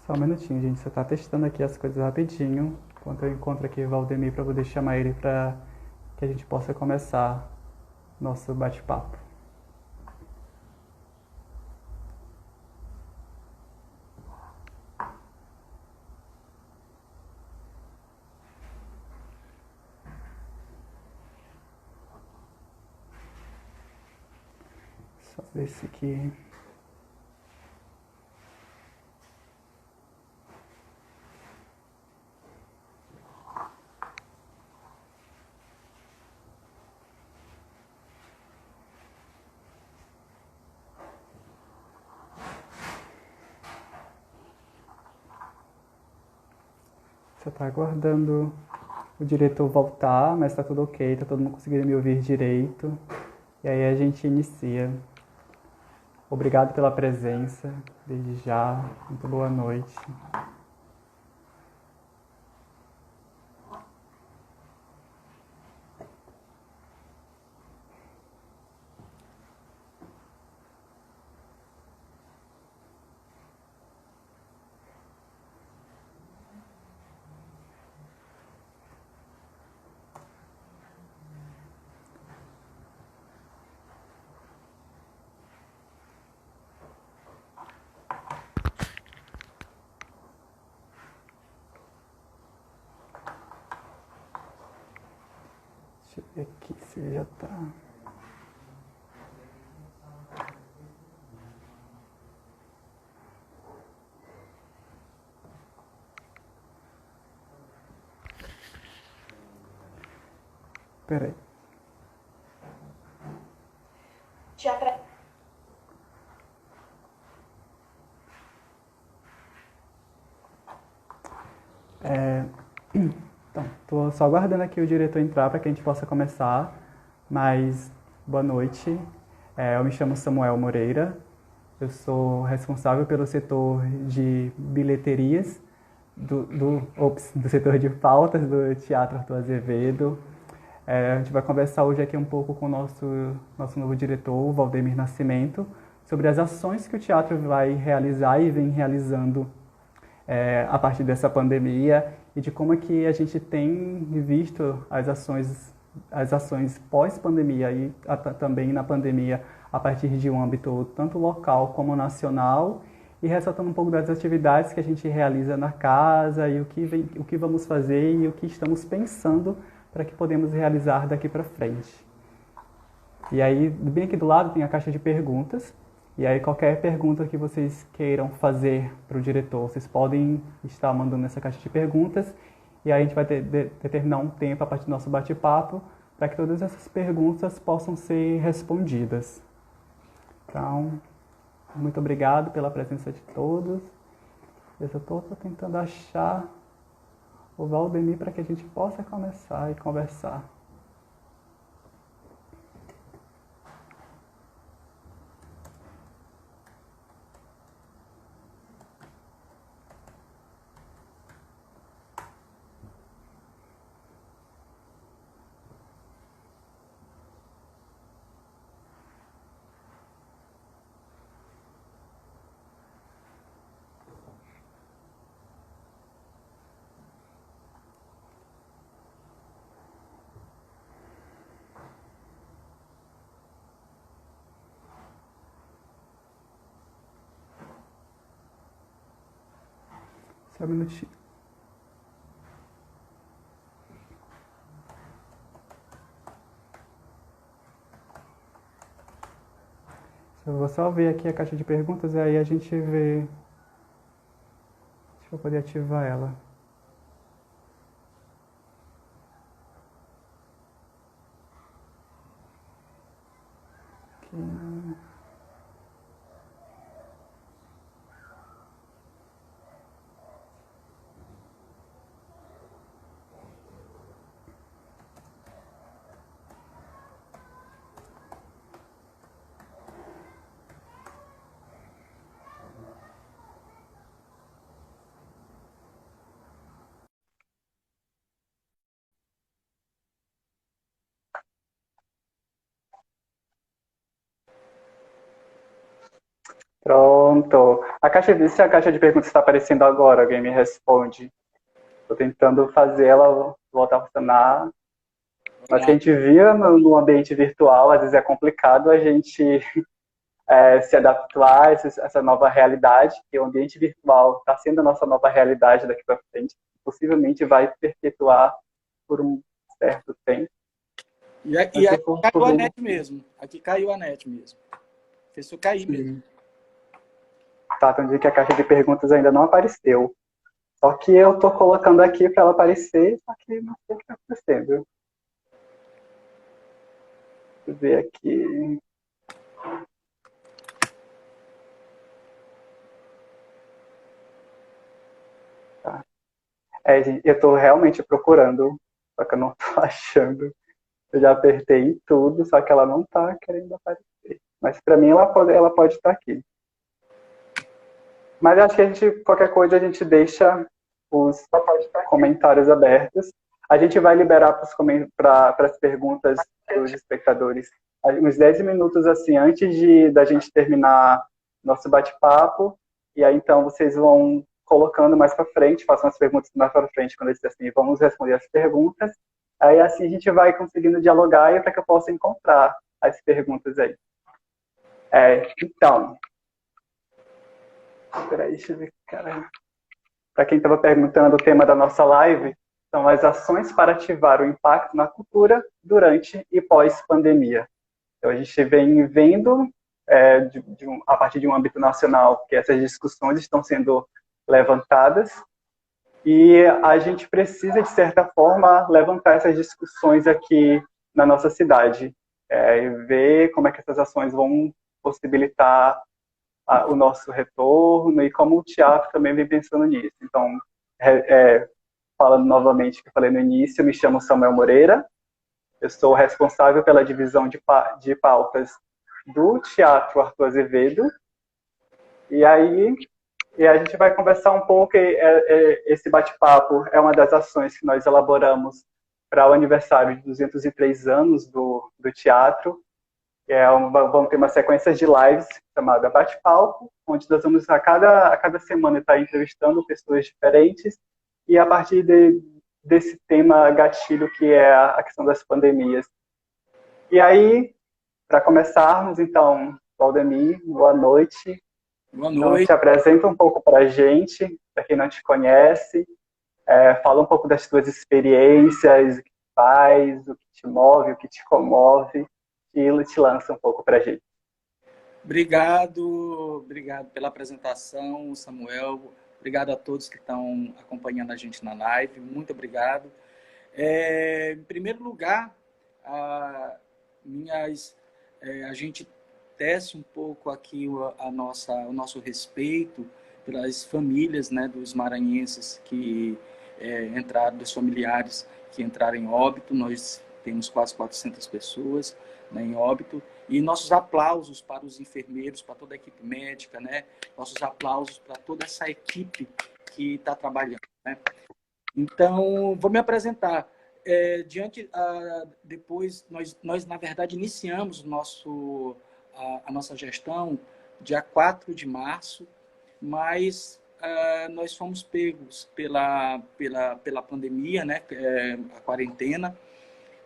Só um minutinho, gente. Você tá testando aqui as coisas rapidinho. Enquanto eu encontro aqui o Valdemir para poder chamar ele para que a gente possa começar nosso bate-papo. Só ver se aqui. Você tá aguardando o diretor voltar, mas tá tudo ok, tá todo mundo conseguindo me ouvir direito. E aí a gente inicia. Obrigado pela presença, desde já. Muito boa noite. Deixa eu ver aqui se já tá. Peraí. Te apre... Então, tô só aguardando aqui o diretor entrar para que a gente possa começar. Mas boa noite. Eu me chamo Samuel Moreira. Eu sou responsável pelo setor de bilheterias do setor de pautas do Teatro Arthur Azevedo. A gente vai conversar hoje aqui um pouco com o nosso novo diretor, o Valdemir Nascimento, sobre as ações que o teatro vai realizar e vem realizando a partir dessa pandemia e de como é que a gente tem visto as ações pós-pandemia e também na pandemia a partir de um âmbito tanto local como nacional e ressaltando um pouco das atividades que a gente realiza na casa e o que vamos fazer e o que estamos pensando para que podemos realizar daqui para frente. E aí, bem aqui do lado tem a caixa de perguntas. E aí, qualquer pergunta que vocês queiram fazer para o diretor, vocês podem estar mandando nessa caixa de perguntas. E aí, a gente vai determinar um tempo a partir do nosso bate-papo para que todas essas perguntas possam ser respondidas. Então, muito obrigado pela presença de todos. Eu só estou tentando achar o Valdemir para que a gente possa começar e conversar. Só um minutinho. Eu vou só ver aqui a caixa de perguntas e aí a gente vê. Deixa eu poder ativar ela. Aqui. Pronto. Se a caixa de perguntas está aparecendo agora, alguém me responde. Estou tentando fazer ela voltar a funcionar. Mas que a gente via no ambiente virtual, às vezes é complicado a gente se adaptar a essa nova realidade, que o ambiente virtual está sendo a nossa nova realidade daqui para frente. Possivelmente vai perpetuar por um certo tempo. E aqui caiu a net mesmo. Aqui caiu a net mesmo. Fez isso cair mesmo. Tá, então dizer que a caixa de perguntas ainda não apareceu. Só que eu tô colocando aqui para ela aparecer, só que não sei o que está acontecendo. Deixa eu ver aqui. Tá. Gente, eu tô realmente procurando, só que eu não tô achando. Eu já apertei em tudo, só que ela não tá querendo aparecer. Mas para mim ela pode estar aqui. Mas acho que qualquer coisa a gente deixa os comentários abertos. A gente vai liberar para as perguntas dos espectadores uns 10 minutos assim, antes da gente terminar nosso bate-papo. E aí então vocês vão colocando mais para frente, façam as perguntas mais para frente, quando eles dizem assim, vamos responder as perguntas. Aí assim a gente vai conseguindo dialogar para que eu possa encontrar as perguntas aí. Então, peraí, deixa eu ver, cara. Para quem estava perguntando, o tema da nossa live são as ações para ativar o impacto na cultura durante e pós-pandemia. Então, a gente vem vendo, a partir de um âmbito nacional, que essas discussões estão sendo levantadas e a gente precisa, de certa forma, levantar essas discussões aqui na nossa cidade e ver como é que essas ações vão possibilitar o nosso retorno e como o teatro também vem pensando nisso. Então, falando novamente o que eu falei no início, eu me chamo Samuel Moreira, eu sou responsável pela divisão de pautas do Teatro Arthur Azevedo, e aí a gente vai conversar um pouco, esse bate-papo é uma das ações que nós elaboramos para o aniversário de 203 anos do teatro. Vamos ter uma sequência de lives chamada Bate-Palco, onde nós vamos a cada semana estar entrevistando pessoas diferentes e a partir desse tema gatilho que é a questão das pandemias. E aí, para começarmos, então, Valdemir, boa noite. Boa noite. Então, te apresenta um pouco para a gente, para quem não te conhece, fala um pouco das tuas experiências, o que faz, o que te move, o que te comove, e te lança um pouco para a gente. Obrigado pela apresentação, Samuel. Obrigado a todos que estão acompanhando a gente na live. Muito obrigado. Em primeiro lugar, a gente tece um pouco aqui o nosso respeito pelas famílias, né, dos maranhenses que entraram, dos familiares que entraram em óbito. Nós temos quase 400 pessoas, né, em óbito. E nossos aplausos para os enfermeiros, para toda a equipe médica, né? Nossos aplausos para toda essa equipe que está trabalhando, né? Então, vou me apresentar. Depois, nós, na verdade, iniciamos a nossa gestão dia 4 de março, mas nós fomos pegos pela pandemia, né? A quarentena.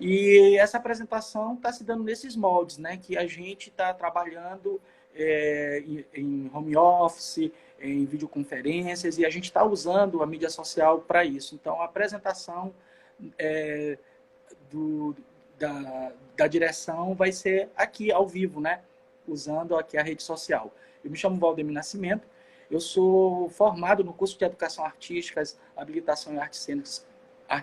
E essa apresentação está se dando nesses moldes, né? Que a gente está trabalhando em home office, em videoconferências, e a gente está usando a mídia social para isso. Então, a apresentação da direção vai ser aqui, ao vivo, né? Usando aqui a rede social. Eu me chamo Valdemir Nascimento, eu sou formado no curso de Educação Artística, Habilitação em Artes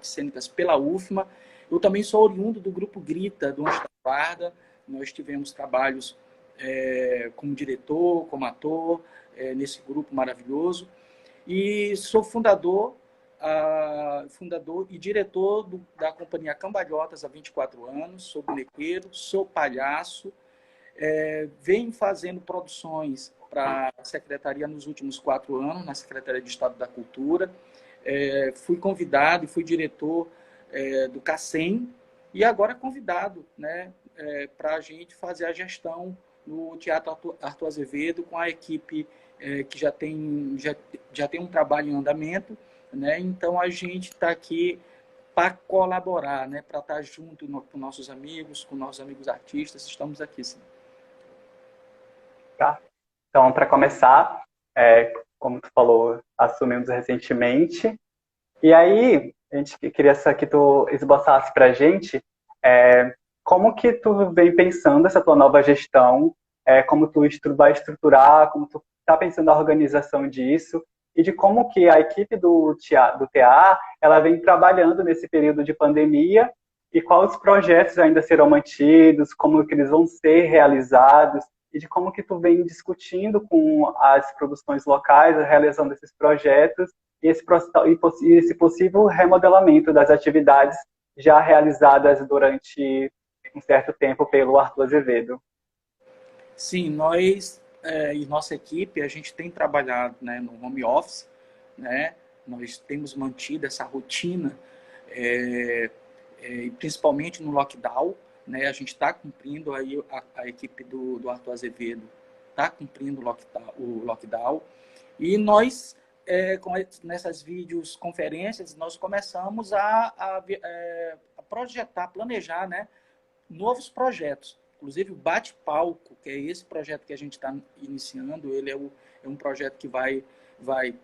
Cênicas pela UFMA. Eu também sou oriundo do Grupo Grita, do Anjo da Guarda. Nós tivemos trabalhos como diretor, como ator, nesse grupo maravilhoso. E sou fundador e diretor da Companhia Cambalhotas há 24 anos. Sou bonequeiro, sou palhaço. Venho fazendo produções para a Secretaria nos últimos 4 anos, na Secretaria de Estado da Cultura. Fui convidado e fui diretor do CACEM, e agora convidado, né, para a gente fazer a gestão no Teatro Arthur Azevedo, com a equipe que já tem um trabalho em andamento, né? Então, a gente está aqui para colaborar, né? Para estar junto com nossos amigos, com nossos amigos artistas. Estamos aqui, sim. Tá? Então, para começar, como tu falou, assumimos recentemente. E aí, a gente queria que tu esboçasse para a gente como que tu vem pensando essa tua nova gestão, como tu vai estruturar, como tu está pensando a organização disso, e de como que a equipe do TA, ela vem trabalhando nesse período de pandemia, e quais projetos ainda serão mantidos, como que eles vão ser realizados, e de como que tu vem discutindo com as produções locais, realizando esses projetos, e esse possível remodelamento das atividades já realizadas durante um certo tempo pelo Arthur Azevedo. Sim, nós e nossa equipe, a gente tem trabalhado, né, no home office, né? Nós temos mantido essa rotina, principalmente no lockdown, né? A gente está cumprindo aí, a equipe do Arthur Azevedo está cumprindo o lockdown. E nós, nessas videoconferências, nós começamos a projetar, planejar, né, novos projetos. Inclusive o Bate-Palco, que é esse projeto que a gente está iniciando, ele é um projeto que vai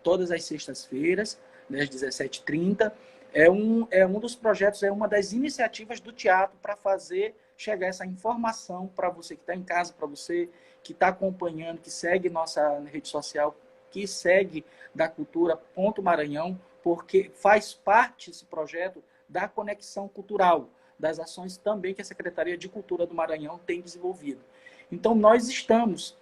todas as sextas-feiras, né, às 17h30. É um dos projetos, é uma das iniciativas do teatro para fazer chegar essa informação para você que está em casa, para você que está acompanhando, que segue nossa rede social, que segue da Cultura Maranhão, porque faz parte esse projeto da conexão cultural, das ações também que a Secretaria de Cultura do Maranhão tem desenvolvido. Então, nós estamos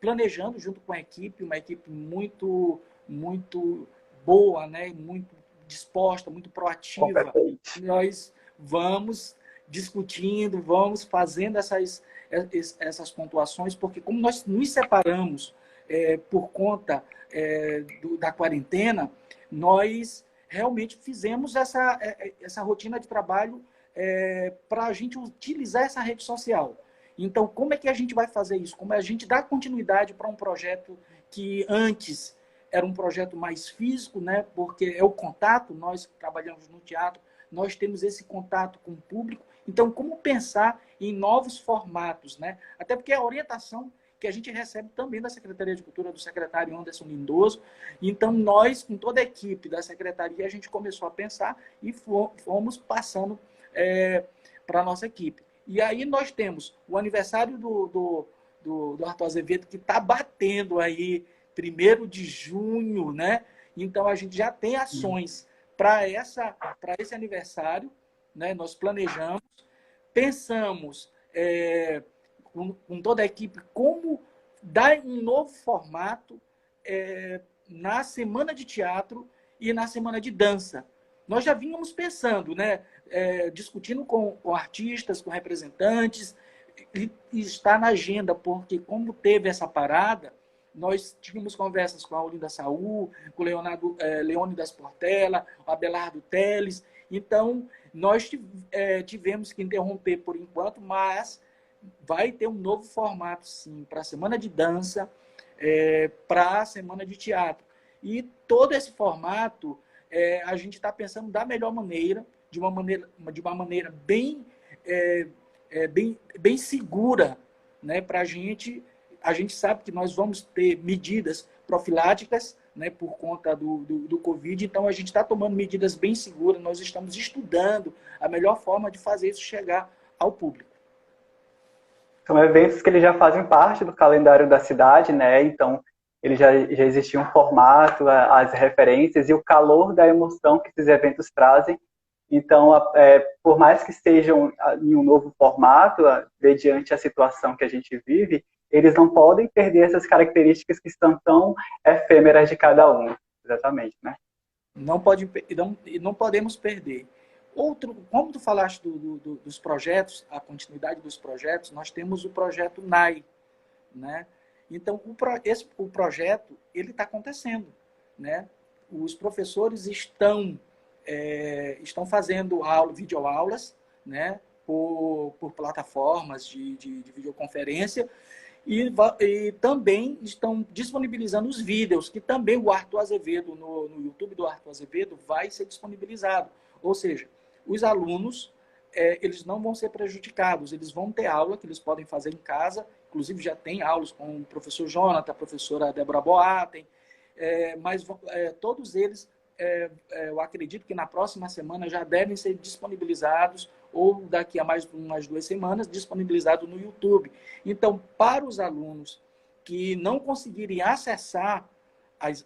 planejando junto com a equipe, uma equipe muito, muito boa, né? Muito disposta, muito proativa. Competente. Nós vamos discutindo, vamos fazendo essas pontuações, porque como nós nos separamos por conta da quarentena, nós realmente fizemos essa rotina de trabalho para a gente utilizar essa rede social. Então, como é que a gente vai fazer isso? Como a gente dá continuidade para um projeto que antes era um projeto mais físico, né? Porque é o contato, nós trabalhamos no teatro, nós temos esse contato com o público. Então, como pensar em novos formatos, né? Até porque a orientação que a gente recebe também da Secretaria de Cultura, do secretário Anderson Lindoso. Então, nós, com toda a equipe da Secretaria, a gente começou a pensar e fomos passando para a nossa equipe. E aí nós temos o aniversário do Arthur Azevedo, que está batendo aí 1º de junho, né? Então, a gente já tem ações para esse aniversário, né? Nós planejamos, pensamos com toda a equipe como dar um novo formato na semana de teatro e na semana de dança. Nós já vínhamos pensando, né? Discutindo com artistas, com representantes, e está na agenda, porque como teve essa parada, nós tivemos conversas com a Olinda Saul, com o Leônidas Portela, o Abelardo Teles. Então, nós tivemos que interromper por enquanto, mas vai ter um novo formato, sim, para a semana de dança, para a semana de teatro. E todo esse formato, a gente está pensando da melhor maneira, de uma maneira bem segura, né, para a gente. A gente sabe que nós vamos ter medidas profiláticas, né, por conta do Covid, então a gente está tomando medidas bem seguras, nós estamos estudando a melhor forma de fazer isso chegar ao público. São eventos que eles já fazem parte do calendário da cidade, né? Então, ele já existia um formato, as referências e o calor da emoção que esses eventos trazem. Então, por mais que estejam em um novo formato, mediante a situação que a gente vive, eles não podem perder essas características que estão tão efêmeras de cada um. Exatamente, né? Não podemos perder. Como tu falaste dos projetos, a continuidade dos projetos, nós temos o projeto NAI, né? Então, o projeto, ele está acontecendo, né? Os professores estão fazendo videoaulas, né? por plataformas de videoconferência e também estão disponibilizando os vídeos, que também o Arthur Azevedo, no YouTube do Arthur Azevedo, vai ser disponibilizado. Ou seja, os alunos, eles não vão ser prejudicados, eles vão ter aula que eles podem fazer em casa, inclusive já tem aulas com o professor Jonathan, a professora Débora Boatem, mas todos eles, eu acredito que na próxima semana já devem ser disponibilizados, ou daqui a mais umas 2 semanas, disponibilizado no YouTube. Então, para os alunos que não conseguirem acessar as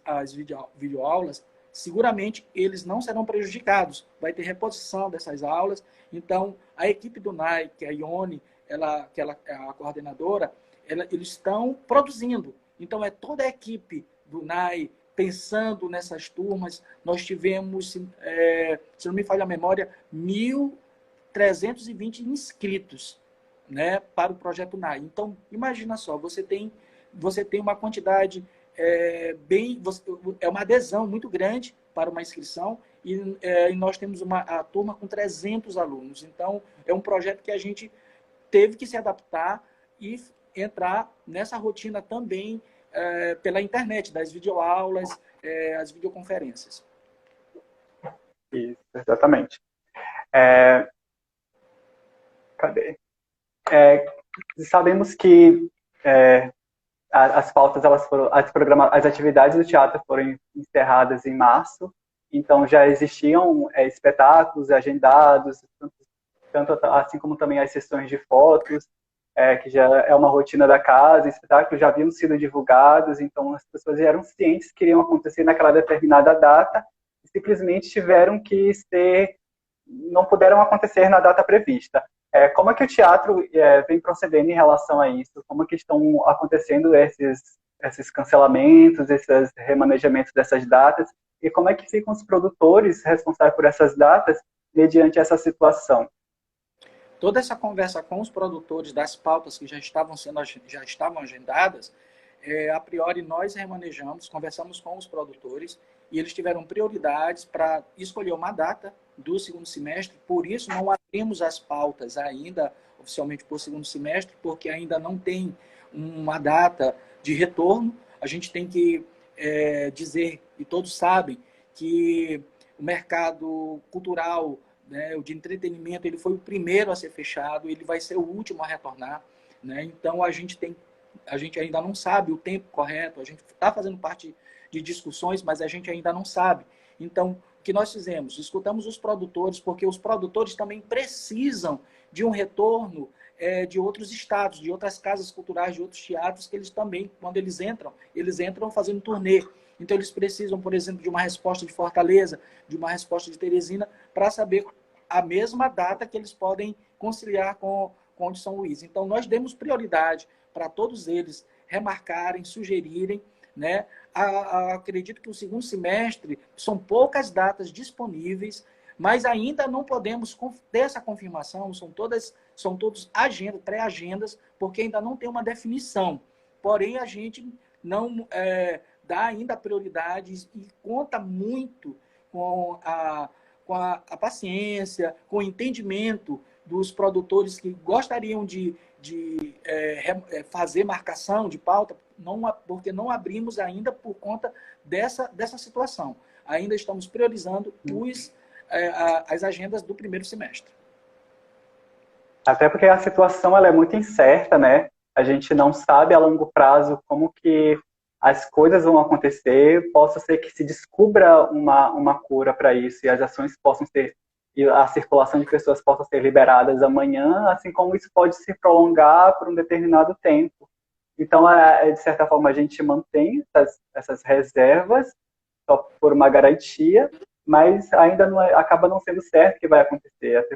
videoaulas, seguramente eles não serão prejudicados. Vai ter reposição dessas aulas. Então, a equipe do NAI, que é a Ione, que ela é a coordenadora, eles estão produzindo. Então, é toda a equipe do NAI pensando nessas turmas. Nós tivemos, se não me falha a memória, 1.320 inscritos, né, para o projeto NAI. Então, imagina só, você tem uma quantidade uma adesão muito grande para uma inscrição e nós temos a turma com 300 alunos. Então, é um projeto que a gente teve que se adaptar e entrar nessa rotina também pela internet, das videoaulas, as videoconferências. Isso, exatamente. Cadê? Sabemos que as pautas, as atividades do teatro foram encerradas em março, então já existiam espetáculos agendados, tanto assim como também as sessões de fotos, que já é uma rotina da casa, espetáculos já haviam sido divulgados, então as pessoas já eram cientes que iriam acontecer naquela determinada data, e simplesmente tiveram que não puderam acontecer na data prevista. Como é que o teatro vem procedendo em relação a isso? Como é que estão acontecendo esses cancelamentos, esses remanejamentos dessas datas? E como é que ficam os produtores responsáveis por essas datas mediante essa situação? Toda essa conversa com os produtores das pautas que já estavam agendadas, a priori nós remanejamos, conversamos com os produtores e eles tiveram prioridades para escolher uma data do segundo semestre, por isso não abrimos as pautas ainda oficialmente para o segundo semestre, porque ainda não tem uma data de retorno. A gente tem que dizer, e todos sabem, que o mercado cultural, né, o de entretenimento, ele foi o primeiro a ser fechado, ele vai ser o último a retornar, né? Então a gente ainda não sabe o tempo correto, a gente está fazendo parte de discussões, mas a gente ainda não sabe. Então, o que nós fizemos? Escutamos os produtores, porque os produtores também precisam de um retorno de outros estados, de outras casas culturais, de outros teatros, que eles também, quando eles entram fazendo turnê. Então, eles precisam, por exemplo, de uma resposta de Fortaleza, de uma resposta de Teresina, para saber a mesma data que eles podem conciliar com o de São Luís. Então, nós demos prioridade para todos eles remarcarem, sugerirem, né? Acredito que o segundo semestre são poucas datas disponíveis, mas ainda não podemos ter essa confirmação, são todos pré-agendas, porque ainda não tem uma definição. Porém, a gente não dá ainda prioridades e conta muito com a paciência, com o entendimento dos produtores que gostariam de fazer marcação de pauta, porque não abrimos ainda por conta dessa situação. Ainda estamos priorizando as agendas do primeiro semestre. Até porque a situação ela é muito incerta, né? A gente não sabe a longo prazo como que as coisas vão acontecer. Possa ser que se descubra uma cura para isso e as ações possam ser, e a circulação de pessoas possa ser liberadas amanhã, assim como isso pode se prolongar por um determinado tempo. Então, de certa forma, a gente mantém essas reservas só por uma garantia, mas ainda acaba não sendo certo o que vai acontecer.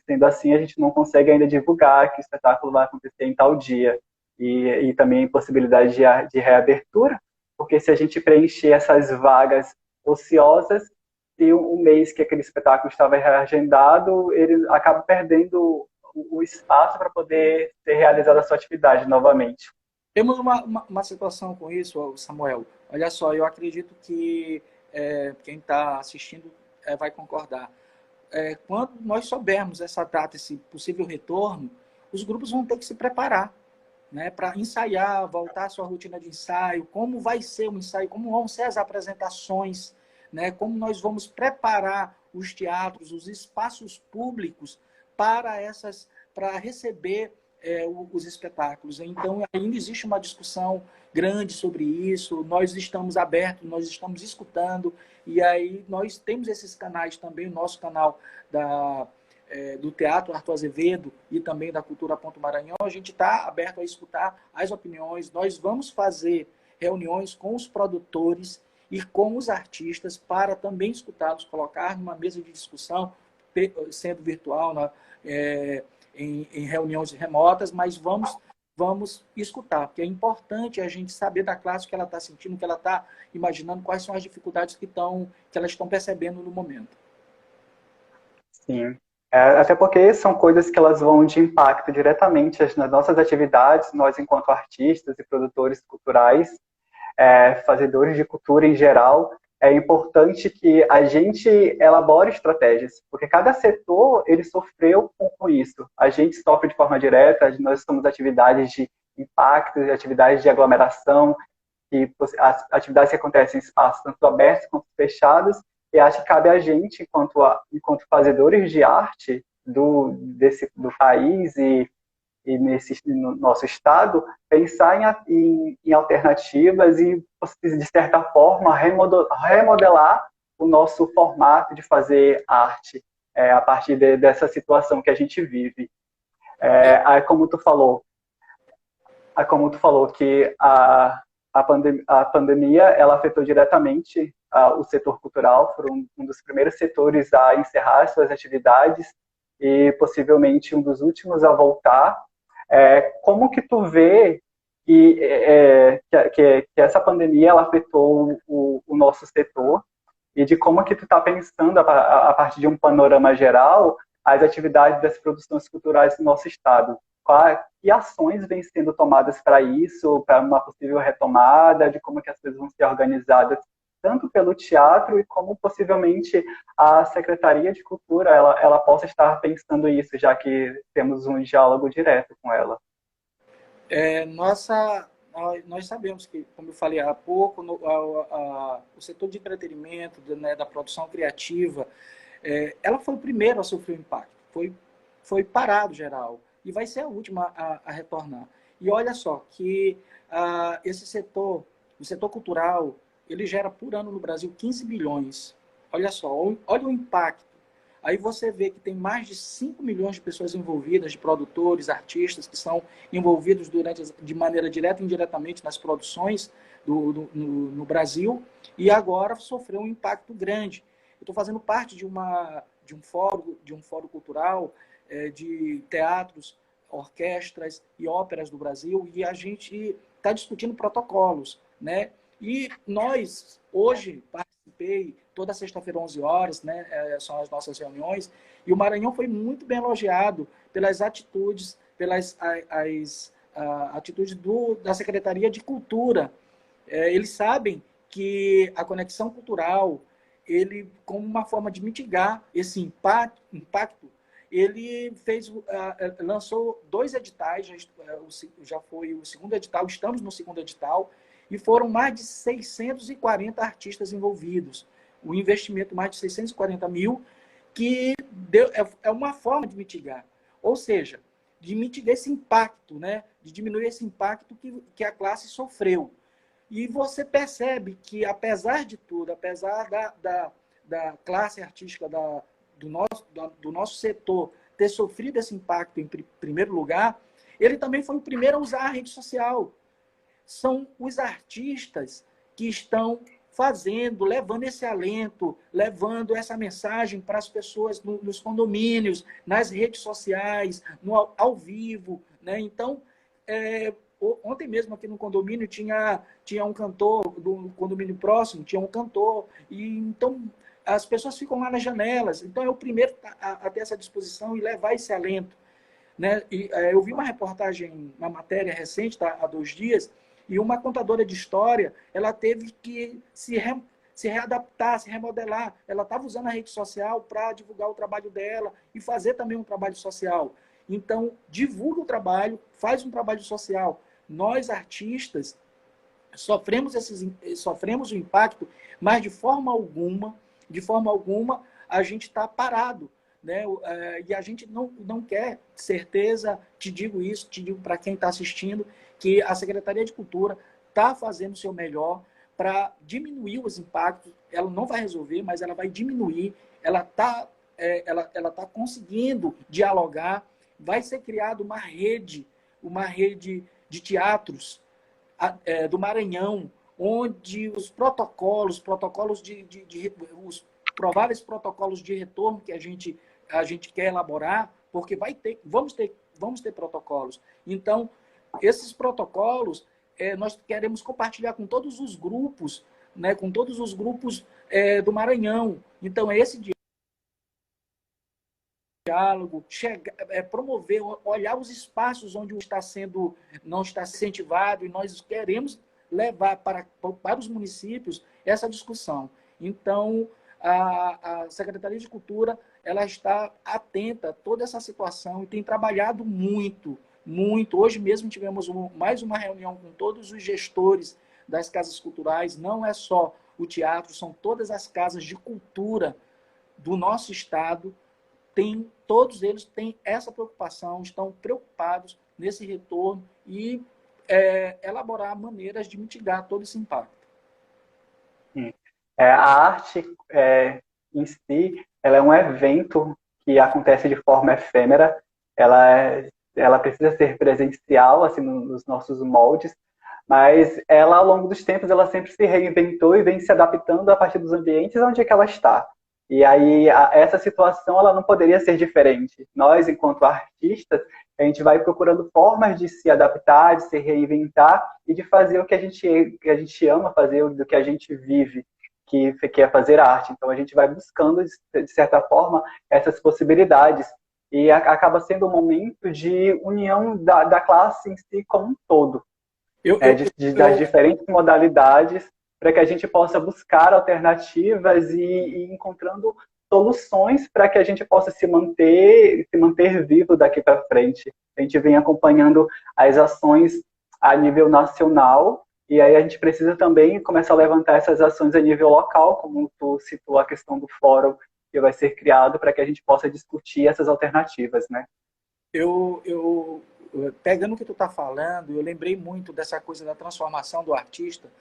Sendo assim, a gente não consegue ainda divulgar que o espetáculo vai acontecer em tal dia. E também possibilidade de reabertura, porque se a gente preencher essas vagas ociosas, se um mês que aquele espetáculo estava reagendado, ele acaba perdendo o espaço para poder ser realizada a sua atividade novamente. Temos uma situação com isso, Samuel. Olha só, eu acredito que quem está assistindo vai concordar. quando nós soubermos essa data, esse possível retorno, os grupos vão ter que se preparar, né, para ensaiar, voltar à sua rotina de ensaio, como vai ser o ensaio, como vão ser as apresentações, né, como nós vamos preparar os teatros, os espaços públicos para receber os espetáculos. Então, ainda existe uma discussão grande sobre isso, nós estamos abertos, nós estamos escutando, e aí nós temos esses canais também, o nosso canal do Teatro Arthur Azevedo e também da Cultura Ponto Maranhão, a gente está aberto a escutar as opiniões, nós vamos fazer reuniões com os produtores e com os artistas para também escutá-los, colocar numa mesa de discussão, sendo virtual, né, em reuniões remotas, mas vamos escutar, porque é importante a gente saber da classe o que ela está sentindo, o que ela está imaginando, quais são as dificuldades que elas estão percebendo no momento. Sim. Até porque são coisas que elas vão de impacto diretamente nas nossas atividades, nós enquanto artistas e produtores culturais, fazedores de cultura em geral, é importante que a gente elabore estratégias, porque cada setor ele sofreu com isso. A gente sofre de forma direta, nós temos atividades de impacto, atividades de aglomeração, e as atividades que acontecem em espaços tanto abertos quanto fechados, e acho que cabe a gente, enquanto fazedores de arte do país e no nosso estado, pensar em alternativas e, de certa forma, remodelar o nosso formato de fazer arte a partir dessa situação que a gente vive. Aí, como tu falou que a pandemia ela afetou diretamente o setor cultural, foram um dos primeiros setores a encerrar suas atividades e possivelmente um dos últimos a voltar. Como que tu vê que essa pandemia ela afetou o nosso setor e de como que tu está pensando, a partir de um panorama geral, as atividades das produções culturais do nosso estado? Que ações vêm sendo tomadas para isso, para uma possível retomada, de como que as coisas vão ser organizadas, tanto pelo teatro e como possivelmente a Secretaria de Cultura ela possa estar pensando isso, já que temos um diálogo direto com ela. Nós sabemos que, como eu falei há pouco, o setor de entretenimento, né, da produção criativa, ela foi o primeiro a sofrer o impacto, foi parado geral, e vai ser a última a retornar. E olha só, que esse setor, o setor cultural, ele gera por ano no Brasil 15 bilhões. Olha só, olha o impacto. Aí você vê que tem mais de 5 milhões de pessoas envolvidas, de produtores, artistas, que são envolvidos de maneira direta e indiretamente nas produções no Brasil, e agora sofreu um impacto grande. Eu estou fazendo parte de um fórum cultural, de teatros, orquestras e óperas do Brasil, e a gente está discutindo protocolos, né? E nós, hoje, participei, toda sexta-feira, 11 horas, né, são as nossas reuniões, e o Maranhão foi muito bem elogiado pelas atitudes, atitudes da Secretaria de Cultura. Eles sabem que a conexão cultural, ele, como uma forma de mitigar esse impacto, ele lançou 2 editais, já foi o segundo edital, estamos no segundo edital, e foram mais de 640 artistas envolvidos. O investimento, mais de 640 mil, que é uma forma de mitigar. Ou seja, de mitigar esse impacto, né? De diminuir esse impacto que a classe sofreu. E você percebe que, apesar de tudo, apesar da classe artística do nosso setor ter sofrido esse impacto em primeiro lugar, ele também foi o primeiro a usar a rede social. São os artistas que estão levando esse alento, levando essa mensagem para as pessoas nos condomínios, nas redes sociais, ao vivo, né? Então, ontem mesmo aqui no condomínio tinha um cantor, do condomínio próximo, tinha um cantor, e então as pessoas ficam lá nas janelas. Então, é o primeiro a ter essa disposição e levar esse alento, né? E, eu vi uma reportagem, uma matéria recente, tá, há 2 dias, e uma contadora de história, ela teve que se readaptar, se remodelar. Ela estava usando a rede social para divulgar o trabalho dela e fazer também um trabalho social. Então, divulga o trabalho, faz um trabalho social. Nós, artistas, sofremos o impacto, mas de forma alguma, a gente está parado. Né? E a gente não quer certeza, te digo isso, te digo para quem está assistindo, que a Secretaria de Cultura está fazendo o seu melhor para diminuir os impactos. Ela não vai resolver, mas ela vai diminuir. Ela tá conseguindo dialogar. Vai ser criada uma rede de teatros do Maranhão, onde os protocolos os prováveis protocolos de retorno que a gente quer elaborar, porque vamos ter protocolos. Então, esses protocolos nós queremos compartilhar com todos os grupos, né, com todos os grupos do Maranhão. Então, esse diálogo, promover, olhar os espaços onde não está incentivado, e nós queremos levar para os municípios essa discussão. Então, a Secretaria de Cultura ela está atenta a toda essa situação e tem trabalhado muito, muito. Hoje mesmo tivemos mais uma reunião com todos os gestores das casas culturais, não é só o teatro, são todas as casas de cultura do nosso estado. Todos eles têm essa preocupação, estão preocupados nesse retorno e elaborar maneiras de mitigar todo esse impacto. A arte em si, ela é um evento que acontece de forma efêmera, ela precisa ser presencial, assim, nos nossos moldes, mas ela, ao longo dos tempos, ela sempre se reinventou e vem se adaptando a partir dos ambientes onde é que ela está. E aí, essa situação, ela não poderia ser diferente. Nós, enquanto artistas, a gente vai procurando formas de se adaptar, de se reinventar e de fazer o que a gente ama fazer, do que a gente vive, que é fazer arte. Então, a gente vai buscando, de certa forma, essas possibilidades. E acaba sendo um momento de união da classe em si como um todo. Das diferentes modalidades, para que a gente possa buscar alternativas e ir encontrando soluções para que a gente possa se manter vivo daqui para frente. A gente vem acompanhando as ações a nível nacional e aí a gente precisa também começar a levantar essas ações a nível local, como tu citou a questão do fórum que vai ser criado para que a gente possa discutir essas alternativas, né? Pegando o que tu está falando, eu lembrei muito dessa coisa da transformação do artista,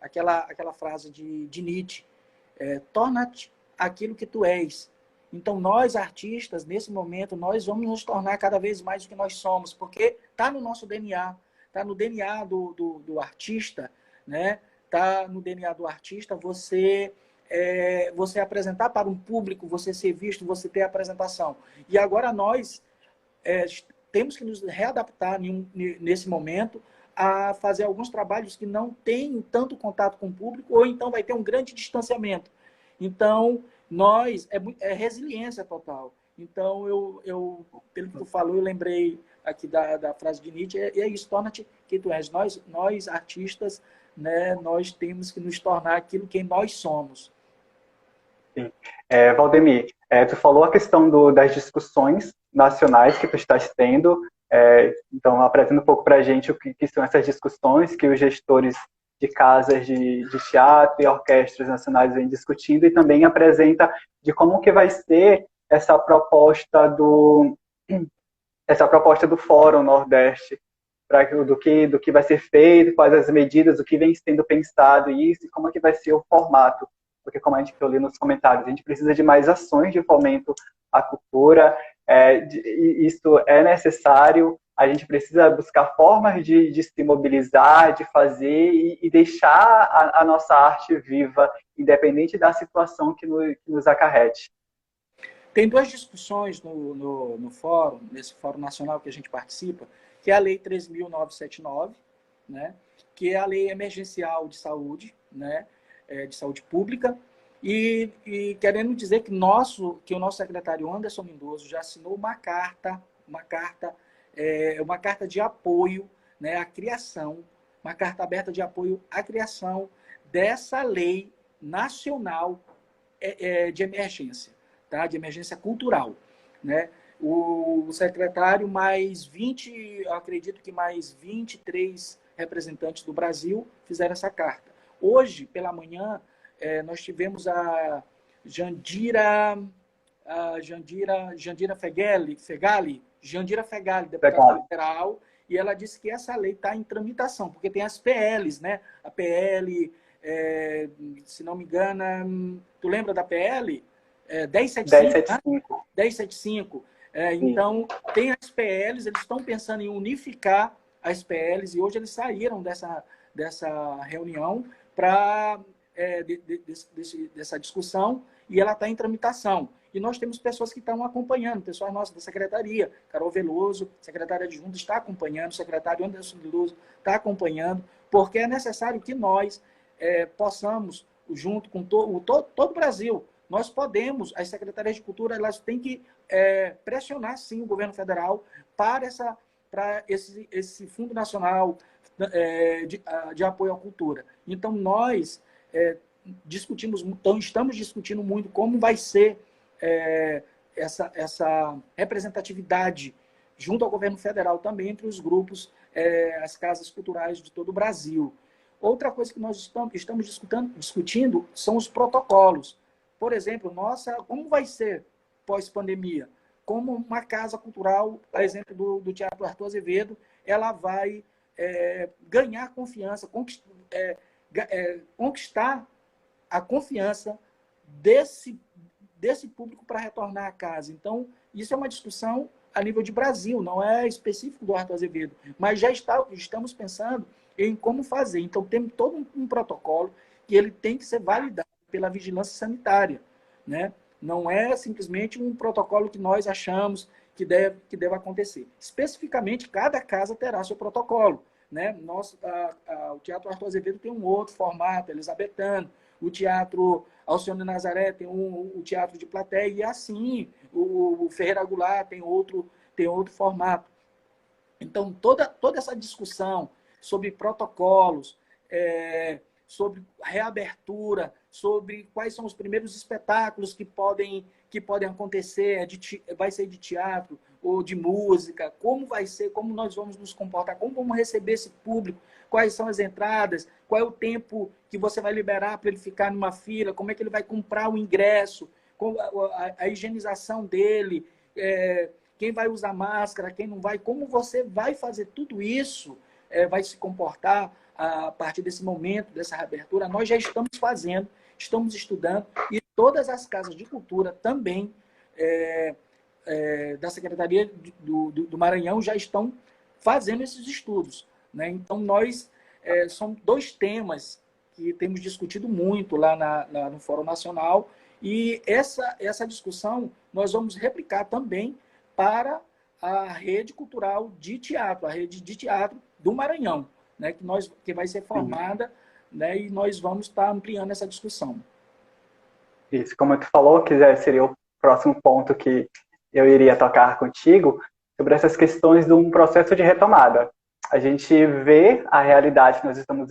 aquela frase de Nietzsche, torna-te aquilo que tu és. Então, nós, artistas, nesse momento, nós vamos nos tornar cada vez mais o que nós somos, porque está no nosso DNA, está no DNA do artista, né? Está no DNA do artista você apresentar para um público, você ser visto, você ter apresentação. E agora nós temos que nos readaptar nesse momento a fazer alguns trabalhos que não têm tanto contato com o público, ou então vai ter um grande distanciamento. Então, é resiliência total. Então, pelo que tu falou, eu lembrei aqui da frase de Nietzsche, e é isso, torna-te quem tu és. Nós artistas, né, nós temos que nos tornar aquilo que nós somos. Sim. Valdemir, tu falou a questão das discussões nacionais que tu estás tendo, então apresenta um pouco para a gente o que são essas discussões que os gestores de casas de teatro e orquestras nacionais vêm discutindo, e também apresenta de como que vai ser essa proposta do Fórum Nordeste, do que vai ser feito, quais as medidas, o que vem sendo pensado isso, e como é que vai ser o formato. Porque, como a gente viu ali nos comentários, a gente precisa de mais ações de fomento à cultura, isso é necessário, a gente precisa buscar formas de se mobilizar, de fazer e deixar a nossa arte viva, independente da situação que nos acarrete. Tem duas discussões no fórum, nesse fórum nacional que a gente participa, que é a Lei 3.979, né, que é a Lei Emergencial de Saúde, né, de saúde pública, e querendo dizer que o nosso secretário Anderson Mendoza já assinou uma carta de apoio, né, à criação, uma carta aberta de apoio à criação dessa lei nacional de emergência, tá? De emergência cultural, né? O secretário mais 20, eu acredito que mais 23 representantes do Brasil fizeram essa carta. Hoje, pela manhã, nós tivemos a Jandira Fegali, deputada federal, e ela disse que essa lei está em tramitação, porque tem as PLs, né? A PL, se não me engano, tu lembra da PL? 1075, né? 1075. Então, tem as PLs, eles estão pensando em unificar as PLs, e hoje eles saíram dessa reunião dessa discussão, e ela está em tramitação. E nós temos pessoas que estão acompanhando, pessoas nossas da secretaria, Carol Veloso, secretária adjunta, está acompanhando, o secretário Anderson Veloso está acompanhando, porque é necessário que nós possamos, junto com todo o Brasil, nós podemos, as secretarias de cultura, elas têm que pressionar, sim, o governo federal para esse Fundo Nacional de Apoio à Cultura. Então, nós estamos discutindo muito como vai ser essa representatividade junto ao governo federal também entre os grupos, as casas culturais de todo o Brasil. Outra coisa que nós estamos discutindo são os protocolos. Por exemplo, como vai ser pós-pandemia? Como uma casa cultural, a exemplo do Teatro Arthur Azevedo, ela vai ganhar confiança, conquistar a confiança desse público para retornar à casa. Então, isso é uma discussão a nível de Brasil, não é específico do Arthur Azevedo, mas já estamos pensando em como fazer. Então, temos todo um protocolo que ele tem que ser validado pela vigilância sanitária, né? Não é simplesmente um protocolo que nós achamos que deve acontecer. Especificamente, cada casa terá seu protocolo, né? O Teatro Arthur Azevedo tem um outro formato, elisabetano. O Teatro Alcione Nazaré tem o teatro de plateia, e assim, o Ferreira Goulart tem outro formato. Então, toda essa discussão sobre protocolos, sobre reabertura, sobre quais são os primeiros espetáculos que podem acontecer, vai ser de teatro ou de música, como vai ser, como nós vamos nos comportar, como vamos receber esse público, quais são as entradas, qual é o tempo que você vai liberar para ele ficar numa fila, como é que ele vai comprar o ingresso, a higienização dele, quem vai usar máscara, quem não vai, como você vai fazer tudo isso, vai se comportar a partir desse momento, dessa reabertura. Nós já estamos fazendo, estamos estudando, e todas as casas de cultura também da Secretaria do Maranhão já estão fazendo esses estudos, né? Então, são dois temas que temos discutido muito lá no Fórum Nacional, e essa discussão nós vamos replicar também para a rede cultural de teatro, a rede de teatro do Maranhão, né? Que vai ser formada, né? E nós vamos estar ampliando essa discussão. Isso, como tu falou, que seria o próximo ponto que eu iria tocar contigo, sobre essas questões de um processo de retomada. A gente vê a realidade que nós estamos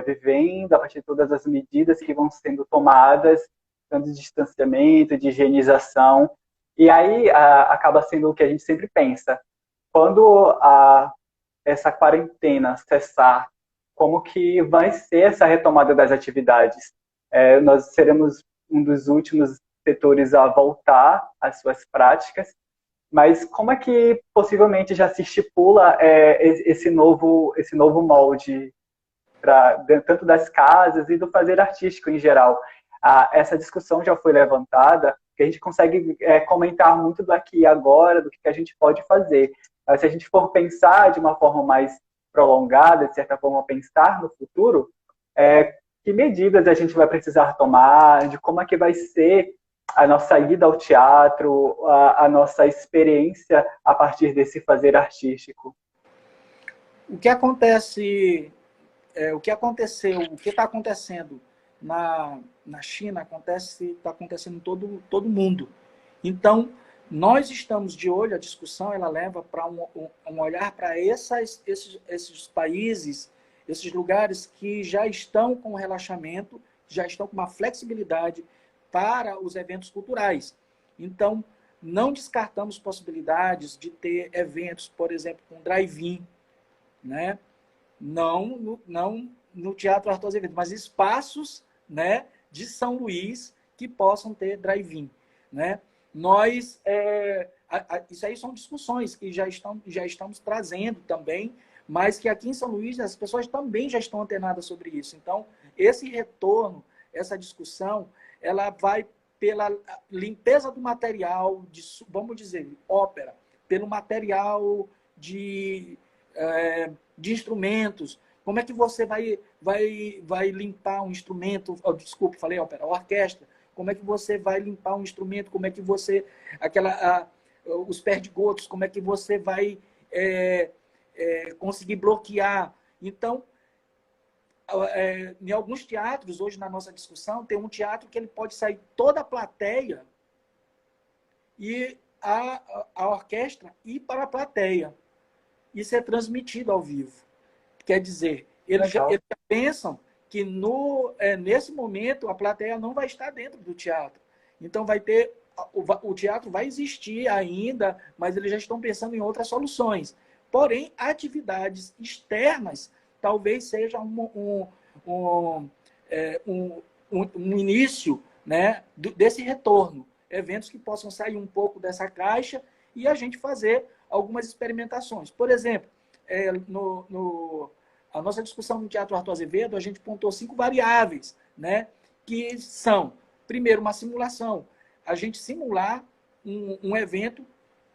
vivendo a partir de todas as medidas que vão sendo tomadas, tanto de distanciamento, de higienização, e aí acaba sendo o que a gente sempre pensa. Quando essa quarentena cessar, como que vai ser essa retomada das atividades? Nós seremos um dos últimos setores a voltar às suas práticas, mas como é que possivelmente já se estipula esse novo molde, tanto das casas e do fazer artístico em geral? Essa discussão já foi levantada, que a gente consegue comentar muito do aqui e agora, do que a gente pode fazer. Mas se a gente for pensar de uma forma mais prolongada, de certa forma pensar no futuro, que medidas a gente vai precisar tomar, de como é que vai ser a nossa ida ao teatro, a nossa experiência a partir desse fazer artístico. O que acontece, o que está acontecendo na China, está acontecendo em todo mundo. Então, nós estamos de olho, a discussão ela leva para um olhar para esses países esses lugares que já estão com relaxamento, já estão com uma flexibilidade para os eventos culturais. Então, não descartamos possibilidades de ter eventos, por exemplo, com drive-in, né? Não no Teatro Arthur Azevedo, mas espaços, né, de São Luís que possam ter drive-in, né? Nós, isso aí são discussões que já estamos trazendo também, mas que aqui em São Luís as pessoas também já estão antenadas sobre isso. Então, esse retorno, essa discussão, ela vai pela limpeza do material, vamos dizer, ópera, pelo material de instrumentos. Como é que você vai limpar um instrumento? Oh, desculpe, falei ópera, orquestra. Como é que você vai limpar um instrumento? Como é que você... os perdigotos, como é que você vai conseguir bloquear? Então, em alguns teatros, hoje na nossa discussão, tem um teatro que ele pode sair toda a plateia e a orquestra ir para a plateia e ser transmitido ao vivo. Quer dizer, eles já pensam que nesse momento a plateia não vai estar dentro do teatro. Então o teatro vai existir ainda, mas eles já estão pensando em outras soluções. Porém, atividades externas talvez seja um início, né, desse retorno. Eventos que possam sair um pouco dessa caixa e a gente fazer algumas experimentações. Por exemplo, a nossa discussão no Teatro Arthur Azevedo, a gente pontuou 5 variáveis, né, que são, primeiro, uma simulação. A gente simular um evento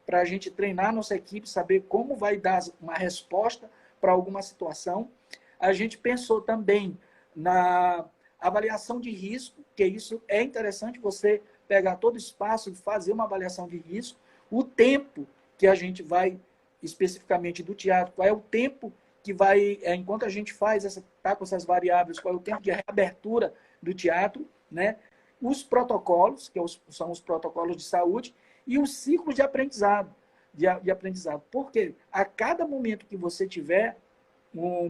para a gente treinar a nossa equipe, saber como vai dar uma resposta para alguma situação. A gente pensou também na avaliação de risco, que isso é interessante, você pegar todo o espaço e fazer uma avaliação de risco. O tempo que a gente vai, especificamente do teatro, qual é o tempo que vai, enquanto a gente faz tá com essas variáveis, qual é o tempo de reabertura do teatro, né? Os protocolos, que são os protocolos de saúde, e os ciclos de aprendizado. Porque a cada momento que você tiver,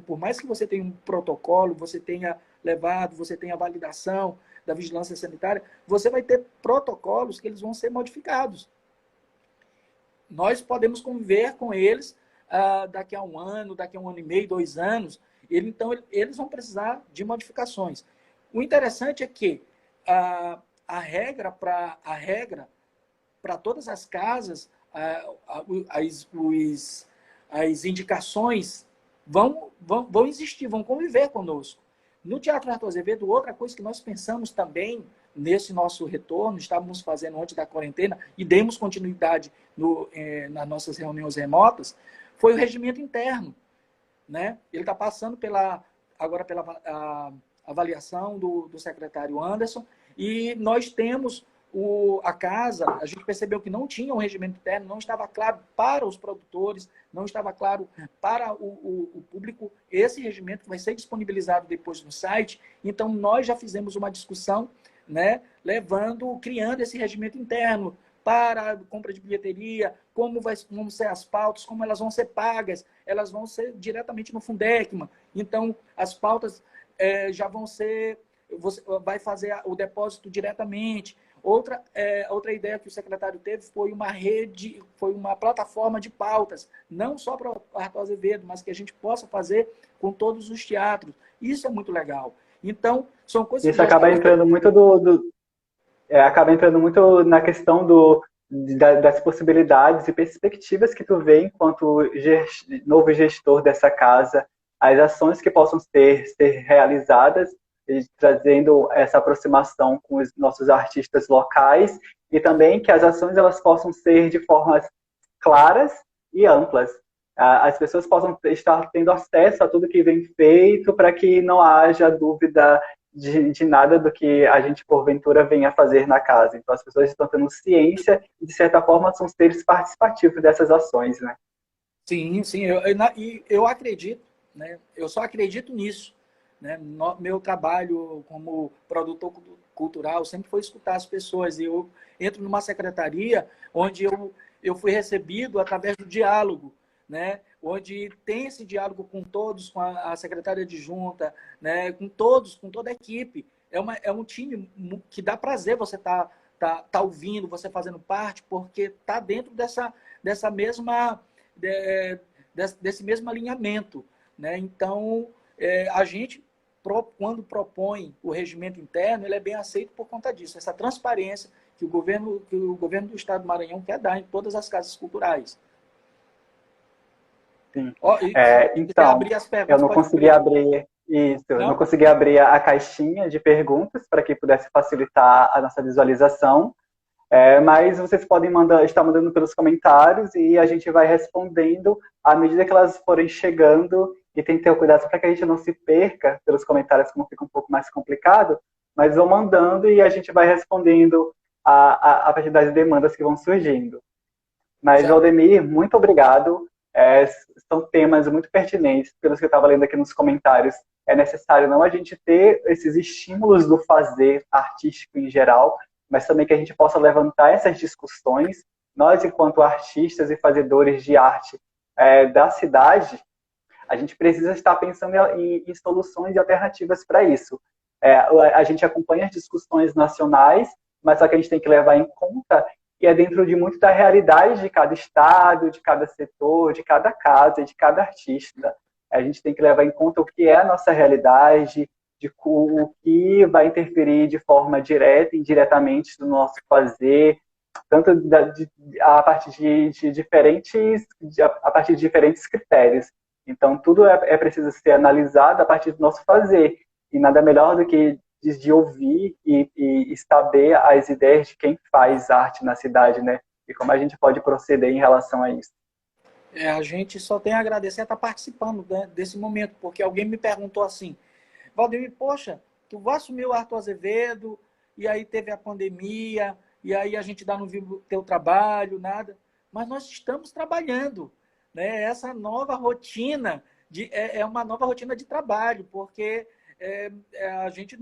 por mais que você tenha um protocolo, você tenha levado, você tenha a validação da vigilância sanitária, você vai ter protocolos que eles vão ser modificados. Nós podemos conviver com eles daqui a um ano, daqui a um ano e meio, 2 anos. Então, eles vão precisar de modificações. O interessante é que a regra para todas as casas, as indicações vão existir, vão conviver conosco. No Teatro Arthur Azevedo, outra coisa que nós pensamos também nesse nosso retorno, estávamos fazendo antes da quarentena e demos continuidade nas nossas reuniões remotas, foi o regimento interno, né? Ele está passando agora pela avaliação do secretário Anderson, e nós temos a casa, a gente percebeu que não tinha um regimento interno, não estava claro para os produtores, não estava claro para o público. Esse regimento vai ser disponibilizado depois no site. Então, nós já fizemos uma discussão, né, criando esse regimento interno para a compra de bilheteria, como vão ser as pautas, como elas vão ser pagas, elas vão ser diretamente no Fundecma. Então, as pautas já vão ser... Você vai fazer o depósito diretamente. Outra ideia que o secretário teve foi uma plataforma de pautas, não só para o Arthur Azevedo, mas que a gente possa fazer com todos os teatros. Isso é muito legal. Então, são coisas Isso acaba entrando muito acaba entrando muito na questão das possibilidades e perspectivas que tu vê enquanto novo gestor dessa casa, as ações que possam ser realizadas, trazendo essa aproximação com os nossos artistas locais, e também que as ações elas possam ser de formas claras e amplas. As pessoas possam estar tendo acesso a tudo que vem feito, para que não haja dúvida de nada do que a gente, porventura, venha fazer na casa. Então, as pessoas estão tendo ciência e, de certa forma, são seres participativos dessas ações, né? Sim, sim. Eu acredito, né? Eu só acredito nisso. Né? Meu trabalho como produtor cultural sempre foi escutar as pessoas. E eu entro numa secretaria onde eu fui recebido através do diálogo. né? Onde tem esse diálogo com todos, com a secretária adjunta, né? Com todos, com toda a equipe. É um time que dá prazer você tá ouvindo, você fazendo parte, porque está dentro dessa mesma, desse mesmo alinhamento, né? Então, a gente, quando propõe o regimento interno, ele é bem aceito por conta disso, essa transparência que o governo do Estado do Maranhão quer dar em todas as casas culturais. Sim. Ó, e Então, abrir as eu perguntas, não pode consegui abrir. abrir isso, eu não Não? consegui abrir a caixinha de perguntas para que pudesse facilitar a nossa visualização. Mas vocês podem estar mandando pelos comentários e a gente vai respondendo à medida que elas forem chegando, e tem que ter cuidado para que a gente não se perca pelos comentários, como fica um pouco mais complicado, mas vão mandando e a gente vai respondendo a partir das demandas que vão surgindo. Mas, Certo. Valdemir, muito obrigado. São temas muito pertinentes, pelos que eu estava lendo aqui nos comentários. É necessário não a gente ter esses estímulos do fazer artístico em geral, mas também que a gente possa levantar essas discussões. Nós, enquanto artistas e fazedores de arte da cidade, a gente precisa estar pensando em soluções e alternativas para isso. A gente acompanha as discussões nacionais, mas só que a gente tem que levar em conta que é dentro de muito da realidade de cada estado, de cada setor, de cada casa, de cada artista. A gente tem que levar em conta o que é a nossa realidade, de o que vai interferir de forma direta e indiretamente no nosso fazer, tanto a partir de diferentes critérios. Então, tudo é preciso ser analisado a partir do nosso fazer. E nada melhor do que de ouvir e saber as ideias de quem faz arte na cidade, né? E como a gente pode proceder em relação a isso. A gente só tem a agradecer a estar participando, né, desse momento, porque alguém me perguntou assim, Valdemir, poxa, tu vai assumir o Arthur Azevedo, e aí teve a pandemia, e aí a gente não viu o teu trabalho, nada. Mas nós estamos trabalhando, né? Essa nova rotina é uma nova rotina de trabalho, porque a gente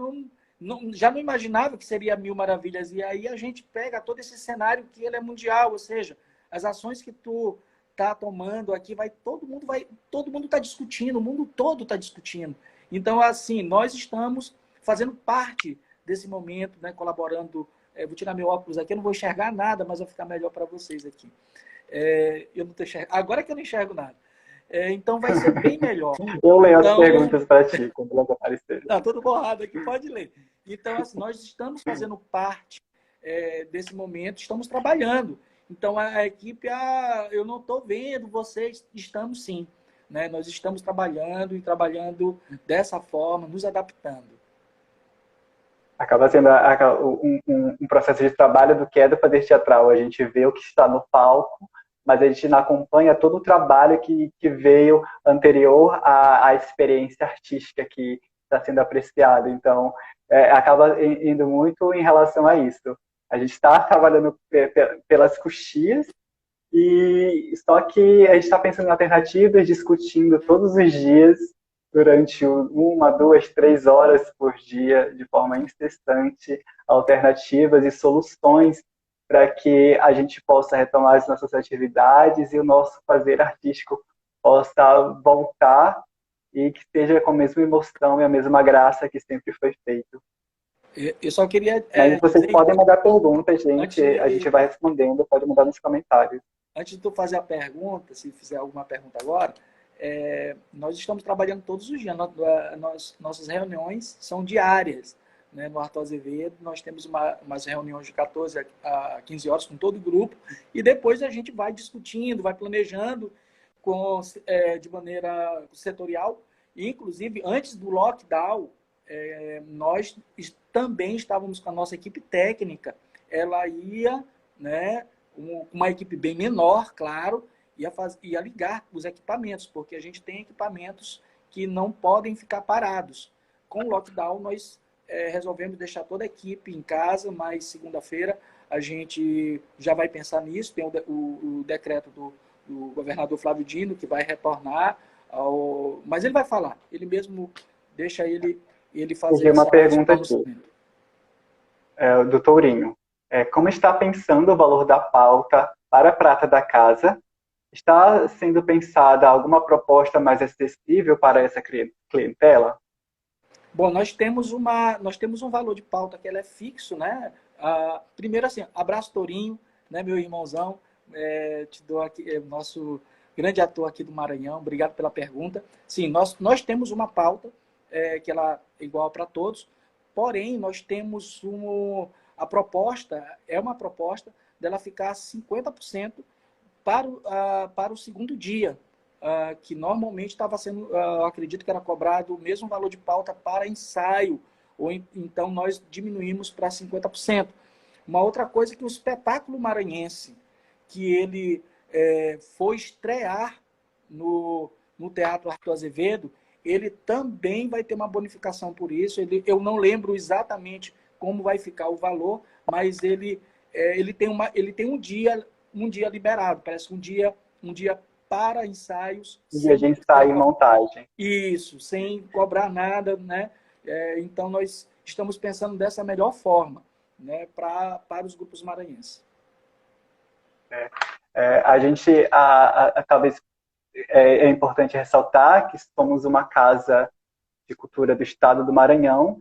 já não imaginava que seria Mil Maravilhas, e aí a gente pega todo esse cenário que ele é mundial, ou seja, as ações que tu tá tomando aqui, todo mundo está discutindo, o mundo todo está discutindo. Então, assim, nós estamos fazendo parte desse momento, né, colaborando. Vou tirar meu óculos aqui, eu não vou enxergar nada, mas vai ficar melhor para vocês aqui. Eu não tô enxergando. Agora que eu não enxergo nada. Então, vai ser bem melhor. Eu leio as Então, perguntas para ti, quando elas aparecerem. tá tudo borrado aqui, pode ler. Então, assim, nós estamos fazendo parte desse momento, estamos trabalhando. Então, a equipe, eu não estou vendo, vocês estamos sim. Né? Nós estamos trabalhando e trabalhando dessa forma, nos adaptando. Acaba sendo um processo de trabalho do que é do fazer teatral. A gente vê o que está no palco, mas a gente não acompanha todo o trabalho que veio anterior à experiência artística que está sendo apreciada. Então, acaba indo muito em relação a isso. A gente está trabalhando pelas coxias, e só que a gente está pensando em alternativas, discutindo todos os dias, durante 1, 2, 3 horas por dia, de forma incessante, alternativas e soluções para que a gente possa retomar as nossas atividades e o nosso fazer artístico possa voltar e que esteja com a mesma emoção e a mesma graça que sempre foi feito. Eu só queria Mas vocês dizer, podem mandar perguntas, gente, a antes, gente vai respondendo, pode mandar nos comentários. antes de tu fazer a pergunta, se fizer alguma pergunta agora, nós estamos trabalhando todos os dias. Nossas reuniões são diárias. Né? No Arthur Azevedo, nós temos umas reuniões de 14 a 15 horas com todo o grupo, e depois a gente vai discutindo, vai planejando de maneira setorial. E, inclusive, antes do lockdown, nós também estávamos com a nossa equipe técnica. Ela ia, né, uma equipe bem menor, claro, ia ligar os equipamentos, porque a gente tem equipamentos que não podem ficar parados. Com o lockdown, nós resolvemos deixar toda a equipe em casa, mas segunda-feira a gente já vai pensar nisso. Tem o decreto do governador Flávio Dino, que vai retornar, mas ele vai falar, ele mesmo deixa ele fazer uma pergunta aqui, do Tourinho. Como está pensando o valor da pauta para a prata da casa está sendo pensada alguma proposta mais acessível para essa clientela? Bom, nós temos um valor de pauta que ele é fixo, né? Primeiro assim, abraço Torinho, né, meu irmãozão, te dou aqui, nosso grande ator aqui do Maranhão, obrigado pela pergunta. Sim, nós temos uma pauta que ela é igual para todos, porém nós temos a proposta, é uma proposta dela ficar 50% para o segundo dia, que normalmente estava sendo, eu acredito que era cobrado o mesmo valor de pauta para ensaio, então nós diminuímos para 50%. Uma outra coisa é que o espetáculo maranhense, que ele foi estrear no Teatro Arthur Azevedo, ele também vai ter uma bonificação por isso. Eu não lembro exatamente como vai ficar o valor, mas ele tem um dia liberado, parece um dia para ensaios. Dia de ensaio e montagem. Isso, sem cobrar nada, né? Então, nós estamos pensando dessa melhor forma, né, para os grupos maranhenses. A gente, talvez, é importante ressaltar que somos uma casa de cultura do estado do Maranhão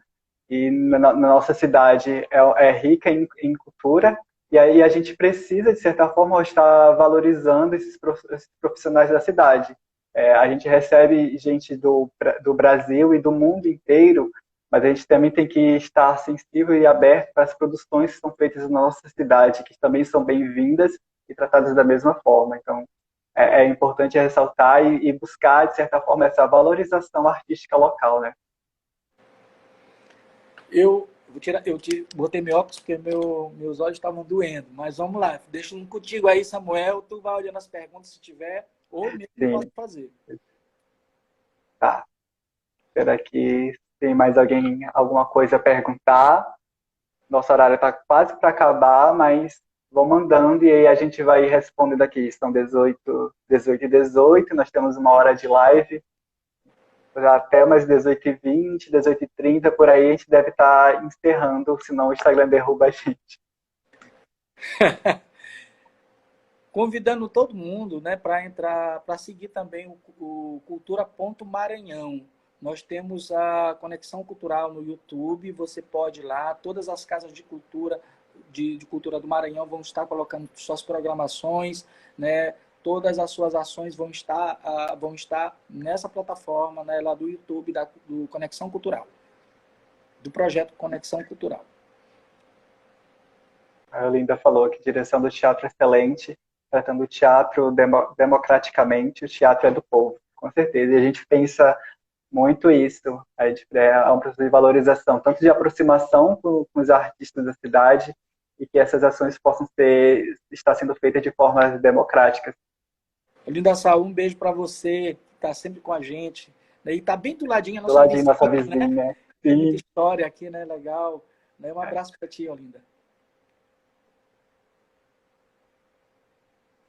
e na nossa cidade é rica em cultura, e aí a gente precisa, de certa forma, estar valorizando esses profissionais da cidade. A gente recebe gente do Brasil e do mundo inteiro, mas a gente também tem que estar sensível e aberto para as produções que são feitas na nossa cidade, que também são bem-vindas e tratadas da mesma forma. Então, é importante ressaltar e buscar, de certa forma, essa valorização artística local, né? Botei meu óculos porque meus olhos estavam doendo, mas vamos lá, deixa um contigo aí, Samuel, tu vai olhando as perguntas se tiver, ou mesmo pode fazer. Tá. Espera aqui, tem mais alguma coisa a perguntar? Nosso horário está quase para acabar, mas vão mandando e aí a gente vai respondendo aqui. São 18h18, nós temos uma hora de live. Até umas 18h20, 18h30, por aí a gente deve estar encerrando, senão o Instagram derruba a gente. Convidando todo mundo, né, para seguir também o Cultura.Maranhão. Nós temos a Conexão Cultural no YouTube, você pode ir lá, todas as casas de cultura, de cultura do Maranhão vão estar colocando suas programações, né, todas as suas ações vão estar nessa plataforma, né, lá do YouTube, do Conexão Cultural, do projeto Conexão Cultural. A Linda falou que direção do teatro é excelente, tratando o teatro democraticamente, o teatro é do povo, com certeza. E a gente pensa muito isso, um processo de valorização, tanto de aproximação com os artistas da cidade e que essas ações possam estar sendo feitas de formas democráticas. Linda Saúl, um beijo para você, que está sempre com a gente. E está bem do ladinho a nossa do ladinho, nossa vizinha. Né? Tem muita história aqui, né? Legal. Um abraço para ti, Olinda.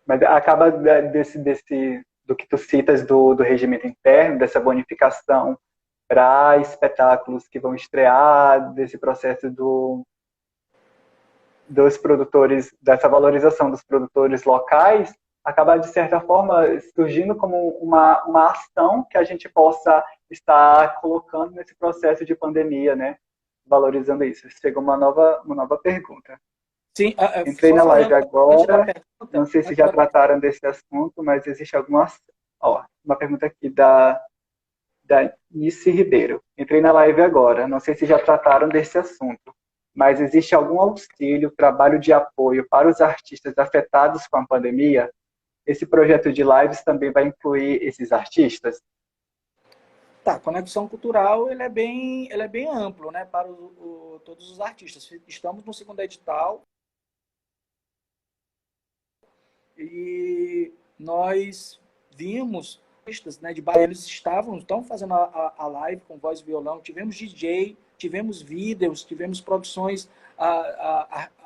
Mas acaba do que tu citas do regimento interno, dessa bonificação para espetáculos que vão estrear, desse processo dos produtores, dessa valorização dos produtores locais, acaba, de certa forma, surgindo como uma ação que a gente possa estar colocando nesse processo de pandemia, né? Valorizando isso. Chegou uma nova pergunta. Sim, entrei na live agora, não sei se já trataram desse assunto, mas existe uma pergunta aqui da Nice Ribeiro. Entrei na live agora, não sei se já trataram desse assunto, mas existe algum auxílio, trabalho de apoio para os artistas afetados com a pandemia? Esse projeto de lives também vai incluir esses artistas? Tá, Conexão Cultural ele é bem amplo, né, para todos os artistas. Estamos no segundo edital e nós vimos artistas, né, de baile, eles estão fazendo a live com voz e violão, tivemos DJ, tivemos vídeos, tivemos produções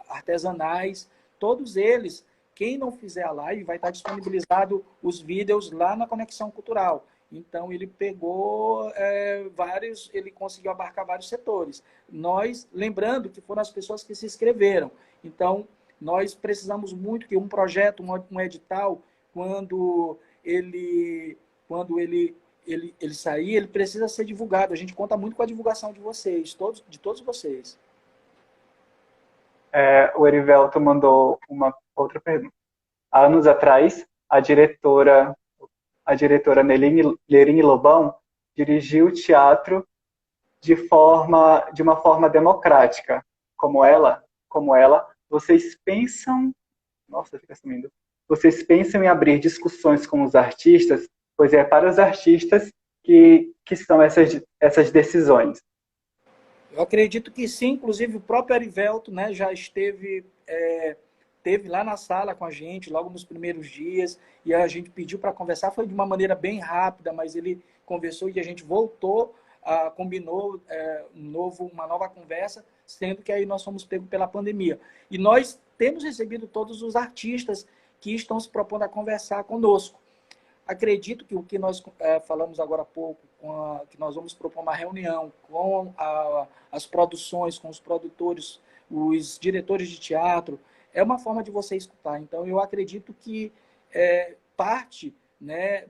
artesanais, todos eles, quem não fizer a live vai estar disponibilizado os vídeos lá na Conexão Cultural. Então, ele pegou ele conseguiu abarcar vários setores. Nós, lembrando que foram as pessoas que se inscreveram. Então, nós precisamos muito que um projeto, um edital, quando ele, ele sair, ele precisa ser divulgado. A gente conta muito com a divulgação de vocês, de todos vocês. O Erivelto mandou uma outra pergunta. Há anos atrás, a diretora Lerine Lobão dirigiu o teatro de uma forma democrática. Como ela, vocês pensam, nossa, fica sumindo. Vocês pensam em abrir discussões com os artistas, pois é para os artistas que são essas decisões. Eu acredito que sim, inclusive o próprio Erivelto, né, já esteve lá na sala com a gente, logo nos primeiros dias, e a gente pediu para conversar, foi de uma maneira bem rápida, mas ele conversou e a gente voltou, combinou uma nova conversa, sendo que aí nós fomos pegos pela pandemia. E nós temos recebido todos os artistas que estão se propondo a conversar conosco. Acredito que o que nós falamos agora há pouco, que nós vamos propor uma reunião com as produções, com os produtores, os diretores de teatro, é uma forma de você escutar. Então, eu acredito que parte, né,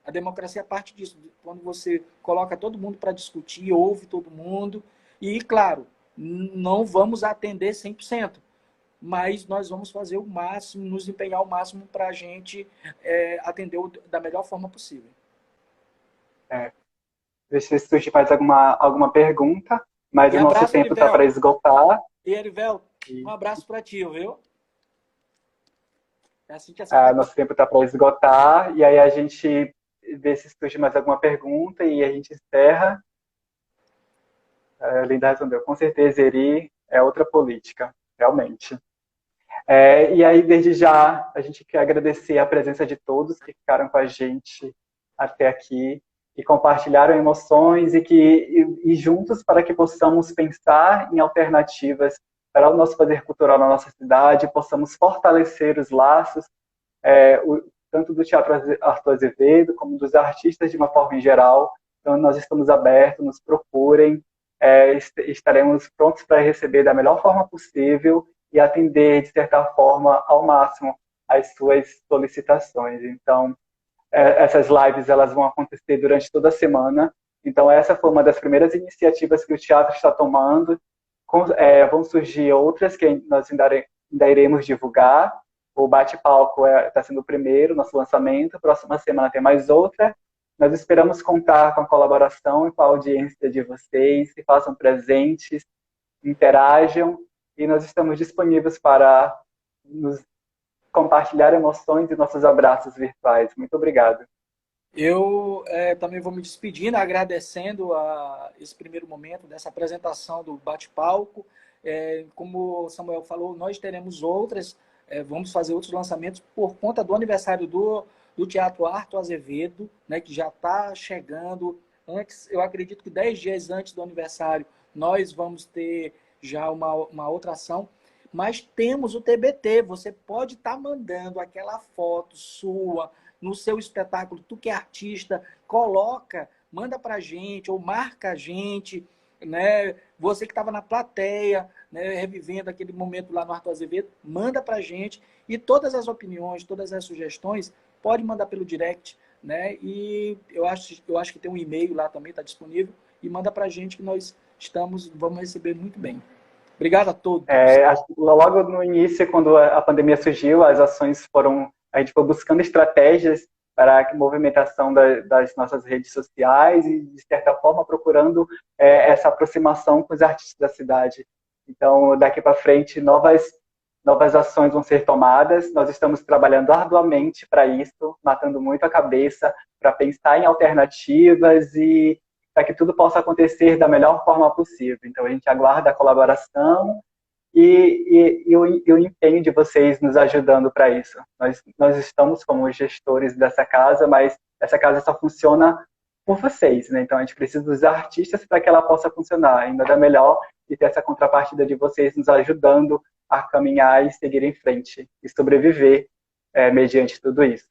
a democracia parte disso, quando você coloca todo mundo para discutir, ouve todo mundo, e, claro, não vamos atender 100%. Mas nós vamos fazer o máximo, nos empenhar ao máximo para a gente atender da melhor forma possível. Deixa eu ver se surge mais alguma pergunta, mas E o nosso abraço, tempo está Erivel. para esgotar. E, Erivel, um abraço para ti, viu? É assim que Nosso tempo está para esgotar, e aí a gente vê se surge mais alguma pergunta e a gente encerra. A Linda respondeu, com certeza, Eri é outra política, realmente. E aí, desde já, a gente quer agradecer a presença de todos que ficaram com a gente até aqui e compartilharam emoções e juntos para que possamos pensar em alternativas para o nosso fazer cultural na nossa cidade, possamos fortalecer os laços, tanto do Teatro Arthur Azevedo, como dos artistas de uma forma em geral. Então, nós estamos abertos, nos procurem, estaremos prontos para receber da melhor forma possível e atender, de certa forma, ao máximo as suas solicitações. Então, essas lives elas vão acontecer durante toda a semana. Então, essa foi uma das primeiras iniciativas que o teatro está tomando. Vão surgir outras que nós ainda iremos divulgar. O Bate-Palco está sendo o primeiro, nosso lançamento. Próxima semana tem mais outra. Nós esperamos contar com a colaboração e com a audiência de vocês, se façam presentes, interajam, e nós estamos disponíveis para nos compartilhar emoções e nossos abraços virtuais. Muito obrigado. Eu também vou me despedindo, agradecendo esse primeiro momento dessa apresentação do Bate-Palco. Como o Samuel falou, nós teremos outras, vamos fazer outros lançamentos por conta do aniversário do Teatro Arthur Azevedo, né, que já está chegando. Eu acredito que 10 dias antes do aniversário, nós vamos ter já uma outra ação. Mas temos o TBT, você pode estar mandando aquela foto sua no seu espetáculo, tu que é artista, manda pra gente, ou marca a gente, né? Você que estava na plateia, né, revivendo aquele momento lá no Arthur Azevedo, manda pra gente, e todas as opiniões, todas as sugestões, pode mandar pelo direct, né? E eu acho que tem um e-mail lá também, está disponível, e manda pra gente que nós vamos receber muito bem. Obrigado a todos. Logo no início, quando a pandemia surgiu, a gente foi buscando estratégias para a movimentação das nossas redes sociais e, de certa forma, procurando essa aproximação com os artistas da cidade. Então, daqui para frente, novas ações vão ser tomadas. Nós estamos trabalhando arduamente para isso, matando muito a cabeça, para pensar em alternativas e para que tudo possa acontecer da melhor forma possível. Então, a gente aguarda a colaboração e o empenho de vocês nos ajudando para isso. Nós estamos como gestores dessa casa, mas essa casa só funciona por vocês, né? Então, a gente precisa dos artistas para que ela possa funcionar ainda da melhor e ter essa contrapartida de vocês nos ajudando a caminhar e seguir em frente e sobreviver mediante tudo isso.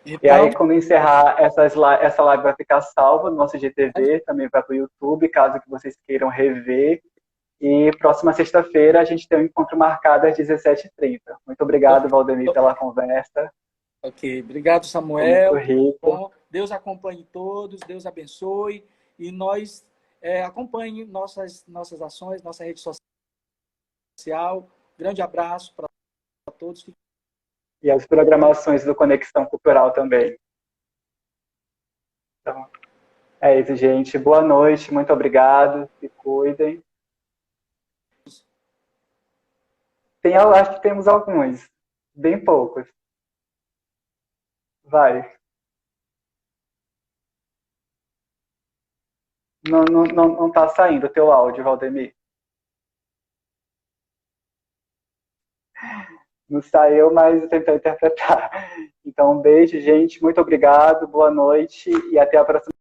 Então, e aí, quando encerrar essa live vai ficar salva no nosso GTV, também vai para o YouTube, caso que vocês queiram rever. E próxima sexta-feira a gente tem um encontro marcado às 17h30. Muito obrigado, Valdemir, pela conversa. Ok, obrigado, Foi muito Samuel. rico. Bom, Deus acompanhe todos, Deus abençoe e nós acompanhe nossas ações, nossa rede social. Grande abraço para todos. E as programações do Conexão Cultural também. Então, é isso, gente. Boa noite, muito obrigado. Se cuidem. Acho que temos alguns, bem poucos. Vai. Não tá saindo o teu áudio, Valdemir. Não saiu, mas eu tentei interpretar. Então, um beijo, gente. Muito obrigado, boa noite e até a próxima.